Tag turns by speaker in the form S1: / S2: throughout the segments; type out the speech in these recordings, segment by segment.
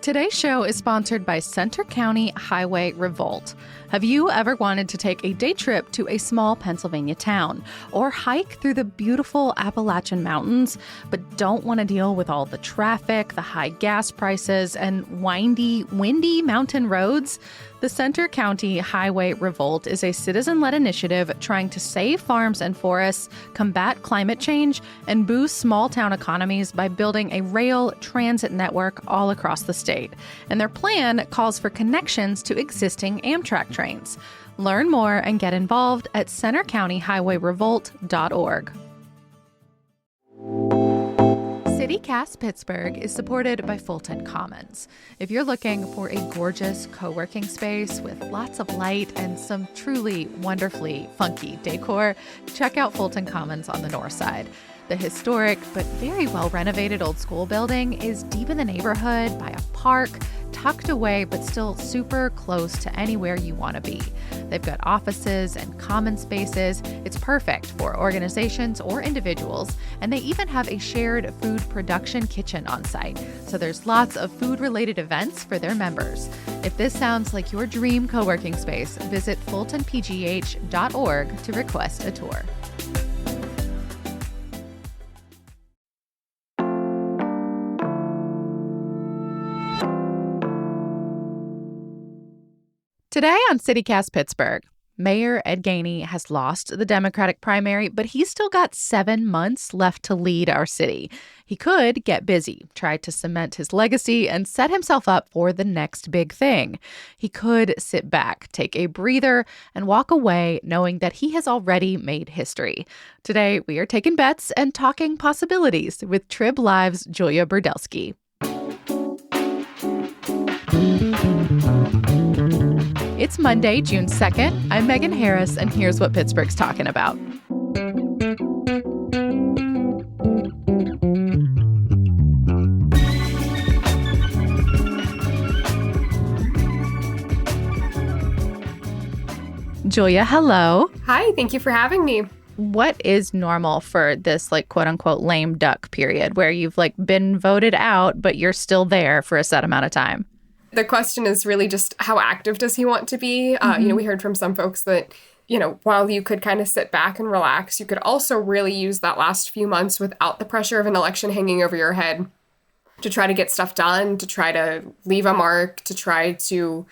S1: Today's show is sponsored by Center County Highway Revolt. Have you ever wanted to take a day trip to a small Pennsylvania town or hike through the beautiful Appalachian Mountains, but don't want to deal with all the traffic, the high gas prices, and windy mountain roads? The Center County Highway Revolt is a citizen-led initiative trying to save farms and forests, combat climate change, and boost small-town economies by building a rail transit network all across the state. And their plan calls for connections to existing Amtrak trains. Learn more and get involved at centercountyhighwayrevolt.org. CityCast Pittsburgh is supported by Fulton Commons. If you're looking for a gorgeous co-working space with lots of light and some truly wonderfully funky decor, check out Fulton Commons on the north side. The historic but very well renovated old school building is deep in the neighborhood by a park, tucked away but still super close to anywhere you want to be. They've got offices and common spaces. It's perfect for organizations or individuals, and they even have a shared food production kitchen on site. So there's lots of food-related events for their members. If this sounds like your dream co-working space, visit fultonpgh.org to request a tour. Today on CityCast Pittsburgh, Mayor Ed Gainey has lost the Democratic primary, but he's still got 7 months left to lead our city. He could get busy, try to cement his legacy, and set himself up for the next big thing. He could sit back, take a breather, and walk away knowing that he has already made history. Today, we are taking bets and talking possibilities with Trib Live's Julia Burdelsky. It's Monday, June 2nd. I'm Megan Harris, and here's what Pittsburgh's talking about. Julia, hello.
S2: Hi, thank you for having me.
S1: What is normal for this, quote unquote, lame duck period where you've been voted out, but you're still there for a set amount of time?
S2: The question is really just how active does he want to be? We heard from some folks that, while you could kind of sit back and relax, you could also really use that last few months without the pressure of an election hanging over your head to try to get stuff done, to try to leave a mark, to try to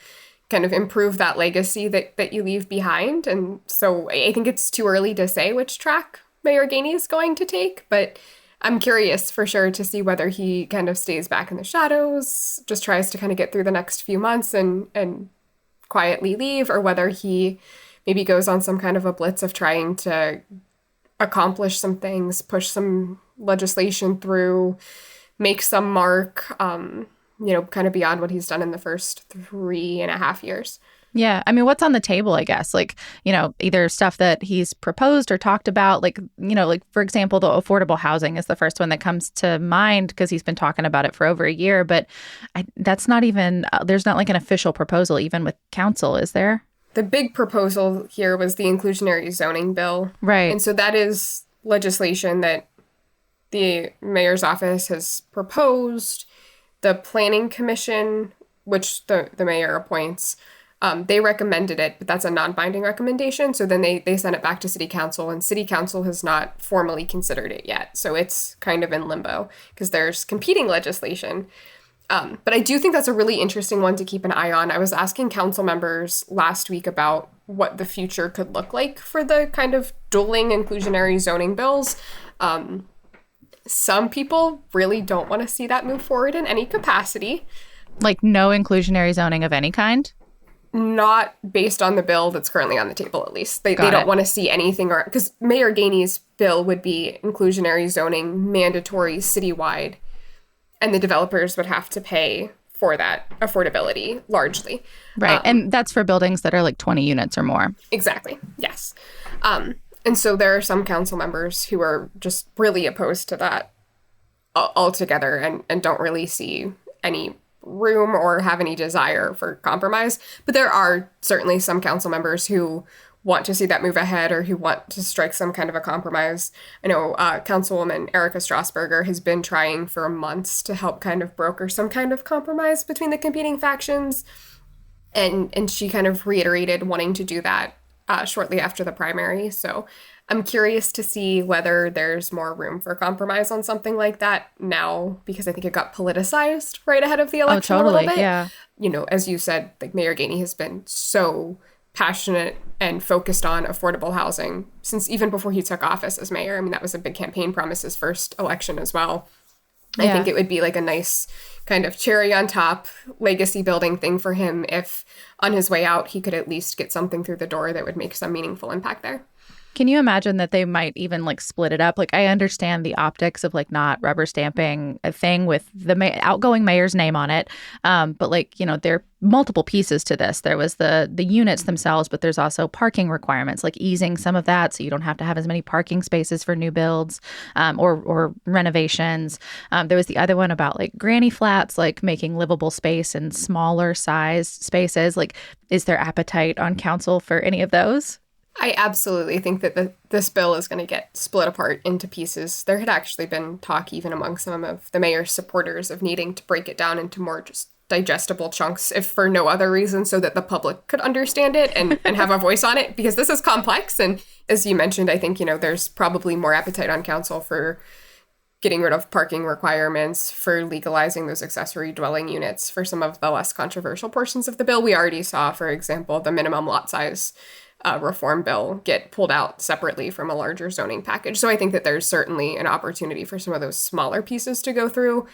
S2: kind of improve that legacy that you leave behind. And so I think it's too early to say which track Mayor Gainey is going to take, but I'm curious for sure to see whether he kind of stays back in the shadows, just tries to kind of get through the next few months and quietly leave, or whether he maybe goes on some kind of a blitz of trying to accomplish some things, push some legislation through, make some mark, kind of beyond what he's done in the first 3.5 years.
S1: Yeah. I mean, what's on the table, I guess? Either stuff that he's proposed or talked about, for example, the affordable housing is the first one that comes to mind because he's been talking about it for over a year. But that's not even, there's not an official proposal even with council, is there?
S2: The big proposal here was the inclusionary zoning bill.
S1: Right.
S2: And so that is legislation that the mayor's office has proposed. The planning commission, which the mayor appoints, they recommended it, but that's a non-binding recommendation. So then they sent it back to city council, and city council has not formally considered it yet. So it's kind of in limbo because there's competing legislation. But I do think that's a really interesting one to keep an eye on. I was asking council members last week about what the future could look like for the kind of dueling inclusionary zoning bills. Some people really don't want to see that move forward in any capacity.
S1: No inclusionary zoning of any kind?
S2: Not based on the bill that's currently on the table, at least. They don't want to see anything, because Mayor Gainey's bill would be inclusionary zoning mandatory citywide, and the developers would have to pay for that affordability largely.
S1: Right. And that's for buildings that are 20 units or more.
S2: Exactly. Yes. And so there are some council members who are just really opposed to that altogether and don't really see any room or have any desire for compromise. But there are certainly some council members who want to see that move ahead or who want to strike some kind of a compromise. I know Councilwoman Erica Strasburger has been trying for months to help kind of broker some kind of compromise between the competing factions. And she kind of reiterated wanting to do that shortly after the primary. So I'm curious to see whether there's more room for compromise on something like that now, because I think it got politicized right ahead of the election a little bit.
S1: Yeah.
S2: You know, as you said, like Mayor Gainey has been so passionate and focused on affordable housing since even before he took office as mayor. I mean, that was a big campaign promise his first election as well. Yeah. I think it would be like a nice kind of cherry on top legacy building thing for him if on his way out he could at least get something through the door that would make some meaningful impact there.
S1: Can you imagine that they might even like split it up? Like, I understand the optics of like not rubber stamping a thing with the outgoing mayor's name on it. But like, you know, there are multiple pieces to this. There was the units themselves, but there's also parking requirements, like easing some of that so you don't have to have as many parking spaces for new builds or renovations. There was the other one about like granny flats, like making livable space in smaller sized spaces. Like, is there appetite on council for any of those?
S2: I absolutely think that this bill is going to get split apart into pieces. There had actually been talk even among some of the mayor's supporters of needing to break it down into more just digestible chunks, if for no other reason, so that the public could understand it and have a voice on it, because this is complex. And as you mentioned, I think, you know, there's probably more appetite on council for getting rid of parking requirements, for legalizing those accessory dwelling units, for some of the less controversial portions of the bill. We already saw, for example, the minimum lot size reform bill get pulled out separately from a larger zoning package. So I think that there's certainly an opportunity for some of those smaller pieces to go through.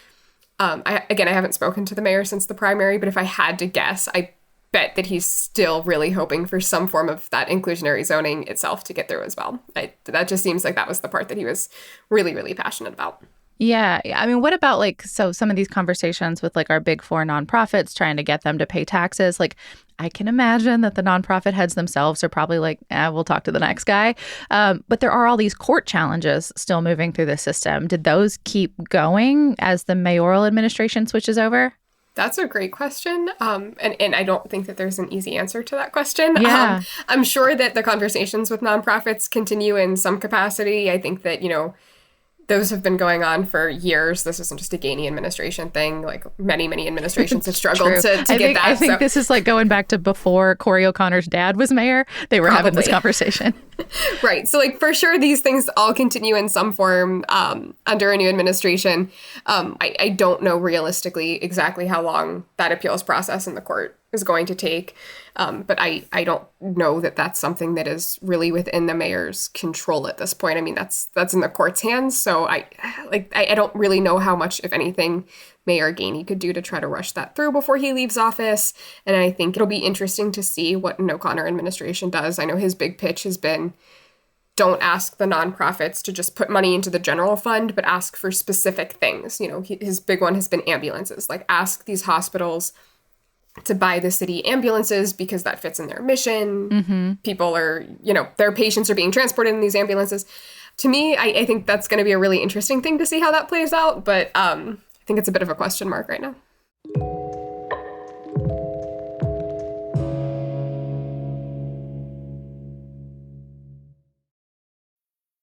S2: I haven't spoken to the mayor since the primary, but if I had to guess, I bet that he's still really hoping for some form of that inclusionary zoning itself to get through as well. That just seems like that was the part that he was really, really passionate about.
S1: Yeah. I mean, what about like, so some of these conversations with like our big four nonprofits trying to get them to pay taxes, like I can imagine that the nonprofit heads themselves are probably like, we'll talk to the next guy. But there are all these court challenges still moving through the system. Did those keep going as the mayoral administration switches over?
S2: That's a great question. And I don't think that there's an easy answer to that question.
S1: Yeah.
S2: I'm sure that the conversations with nonprofits continue in some capacity. I think that, you know, those have been going on for years. This isn't just a Gainey administration thing. Like many administrations have struggled to get that.
S1: I think this is like going back to before Corey O'Connor's dad was mayor. They were having this conversation.
S2: Right. So like for sure, these things all continue in some form under a new administration. I don't know realistically exactly how long that appeals process in the court is going to take. But I don't know that that's something that is really within the mayor's control at this point. I mean, that's in the court's hands. So I don't really know how much, if anything, Mayor Gainey could do to try to rush that through before he leaves office. And I think it'll be interesting to see what an O'Connor administration does. I know his big pitch has been, don't ask the nonprofits to just put money into the general fund, but ask for specific things. You know, his big one has been ambulances. Like, ask these hospitals to buy the city ambulances because that fits in their mission. Mm-hmm. People are, you know, their patients are being transported in these ambulances. To me, I think that's going to be a really interesting thing to see how that plays out. But I think it's a bit of a question mark right now.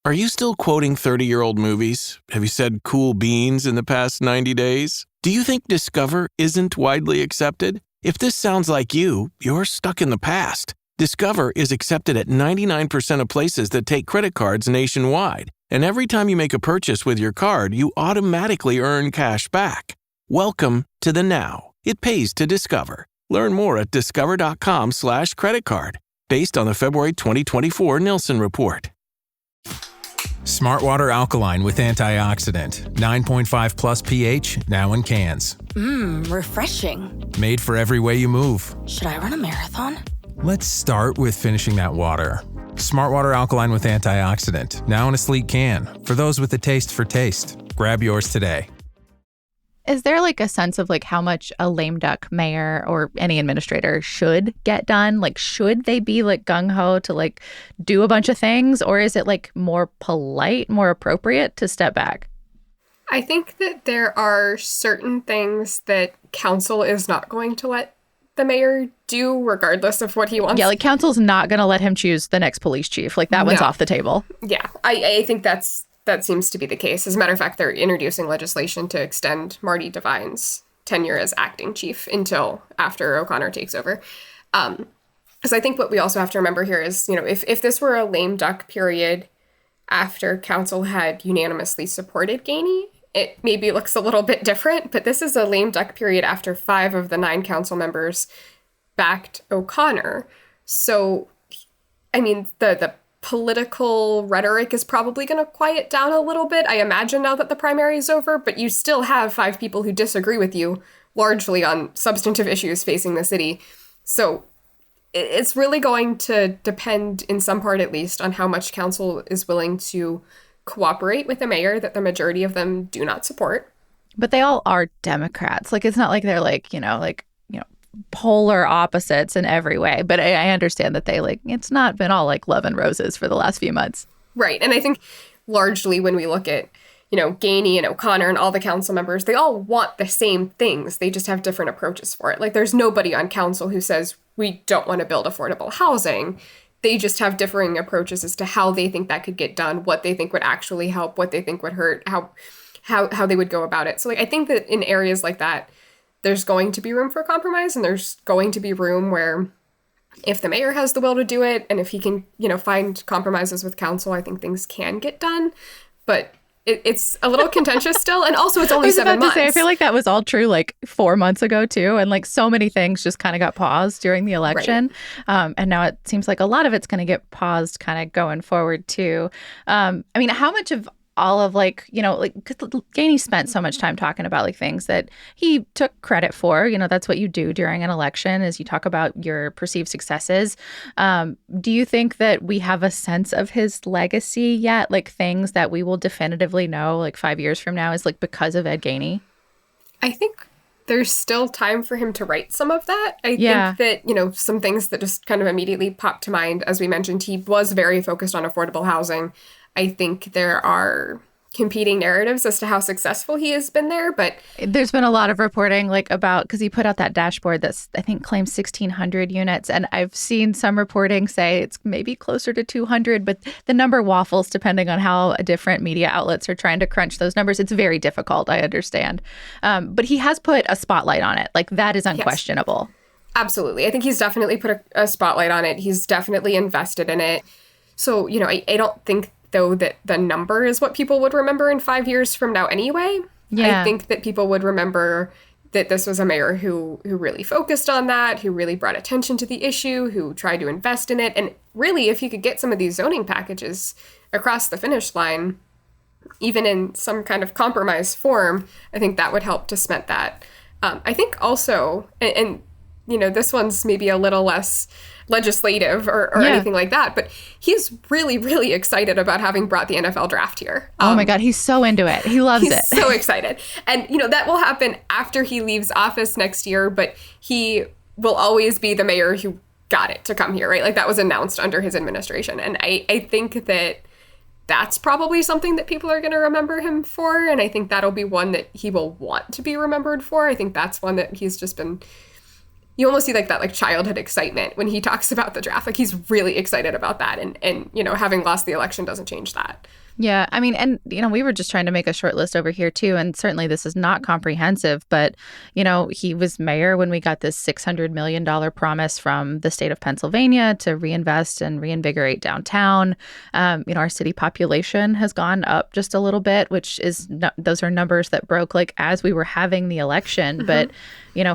S3: Are you still quoting 30-year-old movies? Have you said cool beans in the past 90 days? Do you think Discover isn't widely accepted? If this sounds like you, you're stuck in the past. Discover is accepted at 99% of places that take credit cards nationwide. And every time you make a purchase with your card, you automatically earn cash back. Welcome to the now. It pays to Discover. Learn more at discover.com/creditcard. Based on the February 2024 Nielsen Report.
S4: Smartwater Alkaline with antioxidant. 9.5 plus pH, now in cans.
S5: Refreshing.
S4: Made for every way you move.
S5: Should I run a marathon?
S4: Let's start with finishing that water. Smartwater Alkaline with antioxidant, now in a sleek can. For those with a taste for taste. Grab yours today.
S1: Is there like a sense of like how much a lame duck mayor or any administrator should get done? Like, should they be like gung-ho to like do a bunch of things? Or is it like more polite, more appropriate to step back?
S2: I think that there are certain things that council is not going to let the mayor do, regardless of what he wants.
S1: Yeah, like council's not going to let him choose the next police chief. Like that one's off the table.
S2: Yeah, I think that seems to be the case. As a matter of fact, they're introducing legislation to extend Marty Devine's tenure as acting chief until after O'Connor takes over. Because I think what we also have to remember here is, if this were a lame duck period after council had unanimously supported Gainey, it maybe looks a little bit different. But this is a lame duck period after 5 of the 9 council members backed O'Connor. So, I mean, the political rhetoric is probably going to quiet down a little bit, I imagine, now that the primary is over. But you still have 5 people who disagree with you, largely on substantive issues facing the city. So it's really going to depend, in some part at least, on how much council is willing to cooperate with the mayor that the majority of them do not support.
S1: But they all are Democrats. Like, it's not like they're polar opposites in every way. But I understand that it's not been all like love and roses for the last few months.
S2: Right. And I think largely when we look at, Gainey and O'Connor and all the council members, they all want the same things. They just have different approaches for it. Like, there's nobody on council who says we don't want to build affordable housing. They just have differing approaches as to how they think that could get done, what they think would actually help, what they think would hurt, how they would go about it. So I think that in areas like that, there's going to be room for compromise, and there's going to be room where if the mayor has the will to do it and if he can, find compromises with council, I think things can get done. But it's a little contentious still. And also, it's only 7 months.
S1: I feel like that was all true 4 months ago, too. And so many things just kind of got paused during the election. Right. And now it seems like a lot of it's going to get paused kind of going forward, too. I mean, how much of all of because Gainey spent so much time talking about things that he took credit for. That's what you do during an election, is you talk about your perceived successes. Do you think that we have a sense of his legacy yet? Things that we will definitively know 5 years from now is because of Ed Gainey?
S2: I think there's still time for him to write some of that. I think that, some things that just kind of immediately popped to mind, as we mentioned, he was very focused on affordable housing. I think there are competing narratives as to how successful he has been there, but
S1: there's been a lot of reporting about, because he put out that dashboard that's, I think, claims 1,600 units, and I've seen some reporting say it's maybe closer to 200, but the number waffles depending on how different media outlets are trying to crunch those numbers. It's very difficult, I understand, but he has put a spotlight on it. That is unquestionable.
S2: Yes. Absolutely. I think he's definitely put a spotlight on it. He's definitely invested in it. So, I don't think, though, that the number is what people would remember in 5 years from now anyway. Yeah. I think that people would remember that this was a mayor who really focused on that, who really brought attention to the issue, who tried to invest in it. And really, if you could get some of these zoning packages across the finish line, even in some kind of compromise form, I think that would help to cement that. I think also, and this one's maybe a little less legislative or anything like that, but he's really, really excited about having brought the NFL draft here.
S1: Oh my God, he's so into it. He loves it.
S2: He's so excited. And, that will happen after he leaves office next year, but he will always be the mayor who got it to come here, right? That was announced under his administration. And I think that that's probably something that people are going to remember him for. And I think that'll be one that he will want to be remembered for. I think that's one that he's just been... You almost see that childhood excitement when he talks about the draft. He's really excited about that. And having lost the election doesn't change that.
S1: Yeah. I mean, and, we were just trying to make a short list over here, too. And certainly this is not comprehensive. But, he was mayor when we got this $600 million promise from the state of Pennsylvania to reinvest and reinvigorate downtown. Our city population has gone up just a little bit, which is those are numbers that broke as we were having the election. Mm-hmm. But,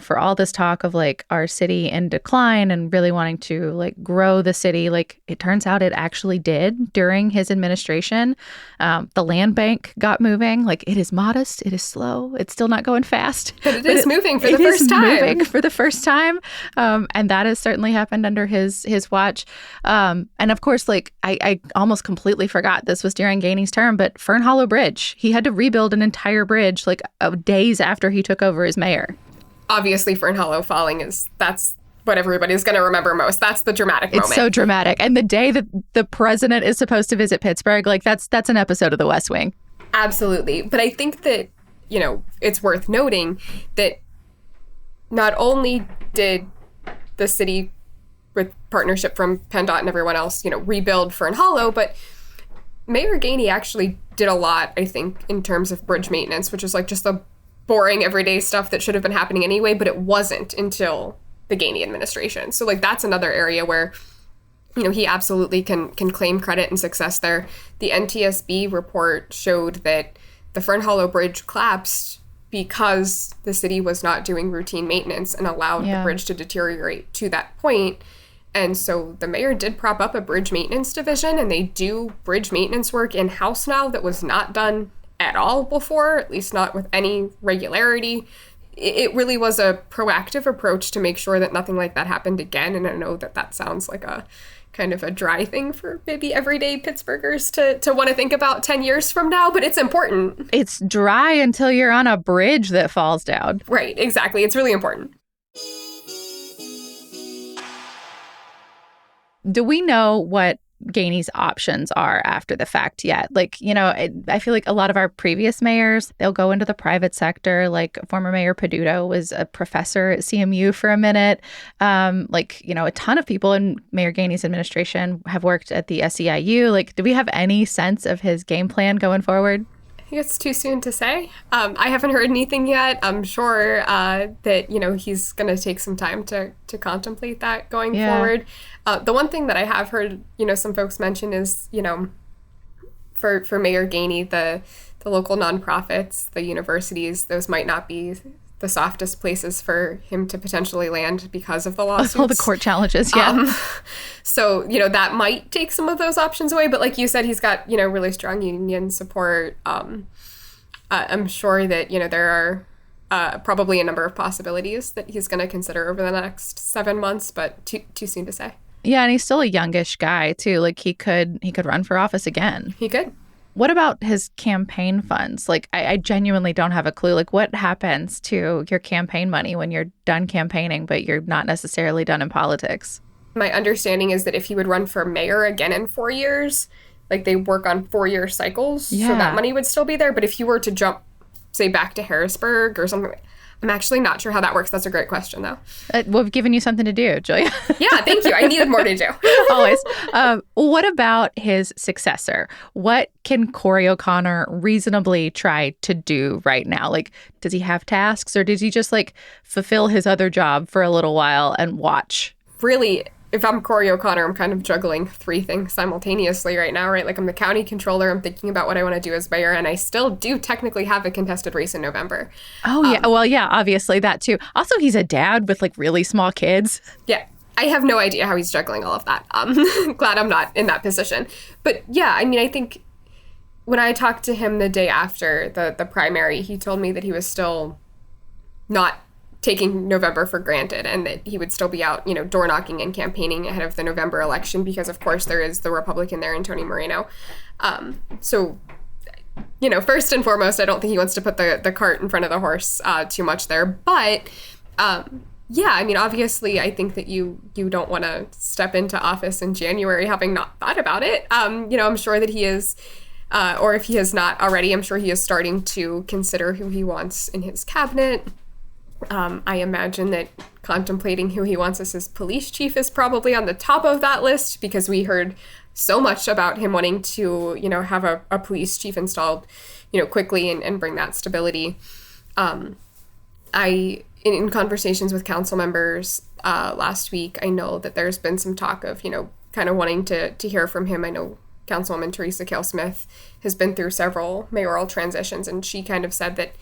S1: for all this talk of our city in decline and really wanting to grow the city, it turns out it actually did during his administration. The land bank got moving. It is modest. It is slow. It's still not going fast.
S2: But it is moving for the first time.
S1: Moving for the first time. And that has certainly happened under his watch. And of course, I almost completely forgot this was during Gainey's term, but Fern Hollow Bridge. He had to rebuild an entire bridge days after he took over as mayor.
S2: Obviously, Fern Hollow falling that's what everybody's going to remember most. That's the dramatic moment.
S1: It's so dramatic. And the day that the president is supposed to visit Pittsburgh, that's an episode of The West Wing.
S2: Absolutely. But I think that, it's worth noting that not only did the city, with partnership from PennDOT and everyone else, rebuild Fern Hollow. But Mayor Gainey actually did a lot, I think, in terms of bridge maintenance, which is like just the boring everyday stuff that should have been happening anyway, but it wasn't until the Gainey administration. So like that's another area where he absolutely can claim credit and success there. The NTSB report showed that the Fern Hollow Bridge collapsed because the city was not doing routine maintenance and allowed the bridge to deteriorate to that point. And so the mayor did prop up a bridge maintenance division, and they do bridge maintenance work in-house now that was not done at all before, at least not with any regularity. It really was a proactive approach to make sure that nothing like that happened again. And I know that sounds like a kind of a dry thing for maybe everyday Pittsburghers to want to think about 10 years from now, but it's important.
S1: It's dry until you're on a bridge that falls down.
S2: Right, exactly. It's really important.
S1: Do we know what Gainey's options are after the fact yet? Like, I feel like a lot of our previous mayors, they'll go into the private sector. Like former Mayor Peduto was a professor at CMU for a minute. A ton of people in Mayor Gainey's administration have worked at the SEIU. Like, do we have any sense of his game plan going forward?
S2: I think it's too soon to say. I haven't heard anything yet. I'm sure that, he's going to take some time to contemplate that going forward. The one thing that I have heard, some folks mention is, for Mayor Gainey, the local nonprofits, the universities, those might not be the softest places for him to potentially land because of the lawsuits.
S1: All the court challenges,
S2: So, that might take some of those options away. But like you said, he's got, really strong union support. I'm sure that, there are probably a number of possibilities that he's going to consider over the next 7 months, but too soon to say.
S1: Yeah, and he's still a youngish guy, too. Like, he could run for office again.
S2: He could.
S1: What about his campaign funds? Like, I genuinely don't have a clue. Like, what happens to your campaign money when you're done campaigning, but you're not necessarily done in politics?
S2: My understanding is that if he would run for mayor again in 4 years, like they work on 4-year cycles, so that money would still be there. But if you were to jump, say, back to Harrisburg or something, I'm actually not sure how that works. That's a great question, though.
S1: We've given you something to do, Julia.
S2: Yeah, thank you. I needed more to do.
S1: Always. What about his successor? What can Corey O'Connor reasonably try to do right now? Like, does he have tasks, or does he just fulfill his other job for a little while and watch?
S2: Really, if I'm Corey O'Connor, I'm kind of juggling 3 things simultaneously right now, right? Like, I'm the county controller, I'm thinking about what I want to do as mayor, and I still do technically have a contested race in November.
S1: Oh, yeah. Well, yeah, obviously that too. Also, he's a dad with really small kids.
S2: Yeah. I have no idea how he's juggling all of that. Glad I'm not in that position. But yeah, I mean, I think when I talked to him the day after the primary, he told me that he was still not taking November for granted, and that he would still be out, door knocking and campaigning ahead of the November election, because of course there is the Republican there in Tony Moreno. So, first and foremost, I don't think he wants to put the cart in front of the horse too much there. But yeah, I mean, obviously, I think that you don't want to step into office in January having not thought about it. I'm sure that he is, or if he has not already, I'm sure he is starting to consider who he wants in his cabinet. I imagine that contemplating who he wants as his police chief is probably on the top of that list, because we heard so much about him wanting to, have a police chief installed, quickly and bring that stability. In conversations with council members last week, I know that there's been some talk of, kind of wanting to hear from him. I know Councilwoman Teresa Kale-Smith has been through several mayoral transitions, and she kind of said that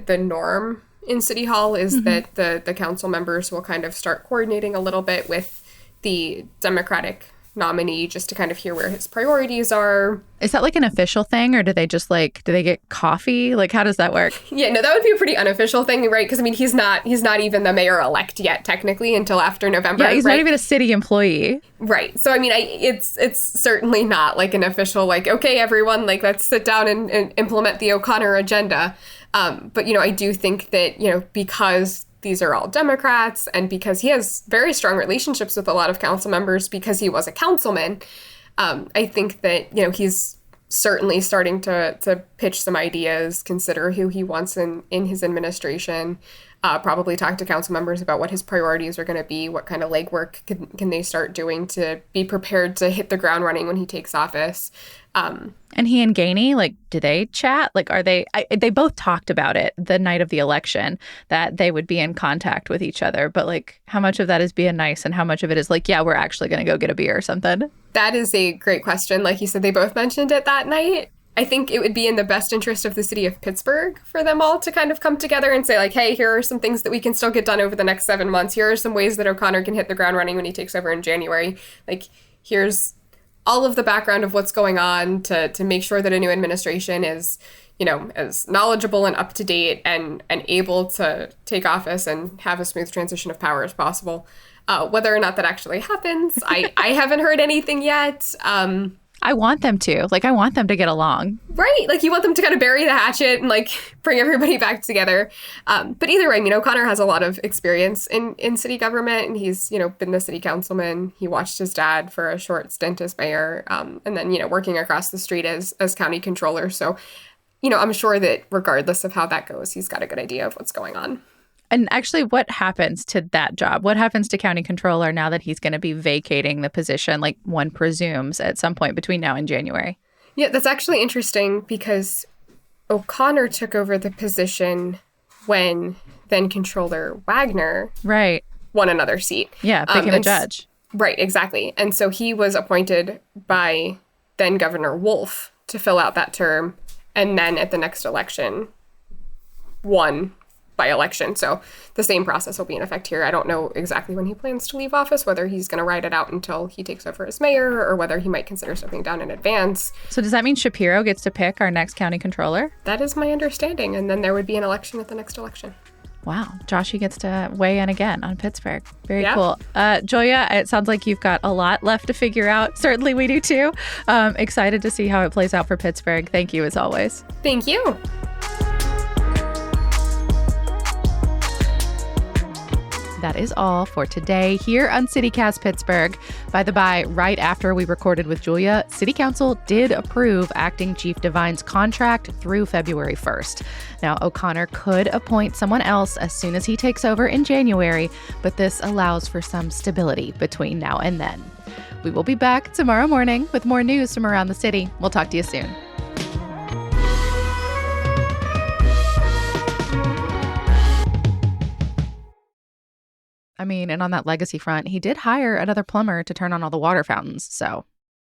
S2: the norm in City Hall is that the council members will kind of start coordinating a little bit with the Democratic nominee just to kind of hear where his priorities are.
S1: Is that an official thing, or do they just do they get coffee? How does that work?
S2: Yeah, no, that would be a pretty unofficial thing, right? Because I mean, he's not even the mayor-elect yet, technically, until after November.
S1: Yeah, he's not even a city employee.
S2: Right. So I mean, it's certainly not an official okay, everyone, let's sit down and implement the O'Connor agenda. But I do think that because these are all Democrats, and because he has very strong relationships with a lot of council members because he was a councilman, I think that, he's certainly starting to pitch some ideas, consider who he wants in his administration. probably talk to council members about what his priorities are going to be, what kind of legwork can they start doing to be prepared to hit the ground running when he takes office.
S1: And he and Gainey, like, do they chat? Like, are they both talked about it the night of the election, that they would be in contact with each other. But like, how much of that is being nice and how much of it is like, yeah, we're actually going to go get a beer or something?
S2: That is a great question. Like you said, they both mentioned it that night. I think it would be in the best interest of the city of Pittsburgh for them all to kind of come together and say, like, hey, here are some things that we can still get done over the next 7 months. Here are some ways that O'Connor can hit the ground running when he takes over in January. Like, here's all of the background of what's going on to make sure that a new administration is, you know, as knowledgeable and up to date and able to take office and have a smooth transition of power as possible. Whether or not that actually happens, I haven't heard anything yet.
S1: I want them to. Like, I want them to get along.
S2: Right. Like, you want them to kind of bury the hatchet and, like, bring everybody back together. But either way, I mean, O'Connor has a lot of experience in city government, and he's, you know, been the city councilman. He watched his dad for a short stint as mayor, and then, you know, working across the street as county controller. So, you know, I'm sure that regardless of how that goes, he's got a good idea of what's going on.
S1: And actually, what happens to that job? What happens to county controller now that he's going to be vacating the position, like one presumes, at some point between now and January?
S2: Yeah, that's actually interesting because O'Connor took over the position when then Controller Wagner won another seat.
S1: Yeah, became a judge.
S2: Right, exactly. And so he was appointed by then Governor Wolf to fill out that term, and then at the next election won by election. So the same process will be in effect here. I don't know exactly when he plans to leave office, whether he's going to ride it out until he takes over as mayor or whether he might consider stepping down in advance.
S1: So does that mean Shapiro gets to pick our next county controller?
S2: That is my understanding. And then there would be an election at the next election.
S1: Wow. Joshy gets to weigh in again on Pittsburgh. Very cool. Joya, it sounds like you've got a lot left to figure out. Certainly we do too. Excited to see how it plays out for Pittsburgh. Thank you as always.
S2: Thank you.
S1: That is all for today here on CityCast Pittsburgh. By the by, right after we recorded with Julia, City Council did approve Acting Chief Devine's contract through February 1st. Now, O'Connor could appoint someone else as soon as he takes over in January, but this allows for some stability between now and then. We will be back tomorrow morning with more news from around the city. We'll talk to you soon. I mean, and on that legacy front, he did hire another plumber to turn on all the water fountains, so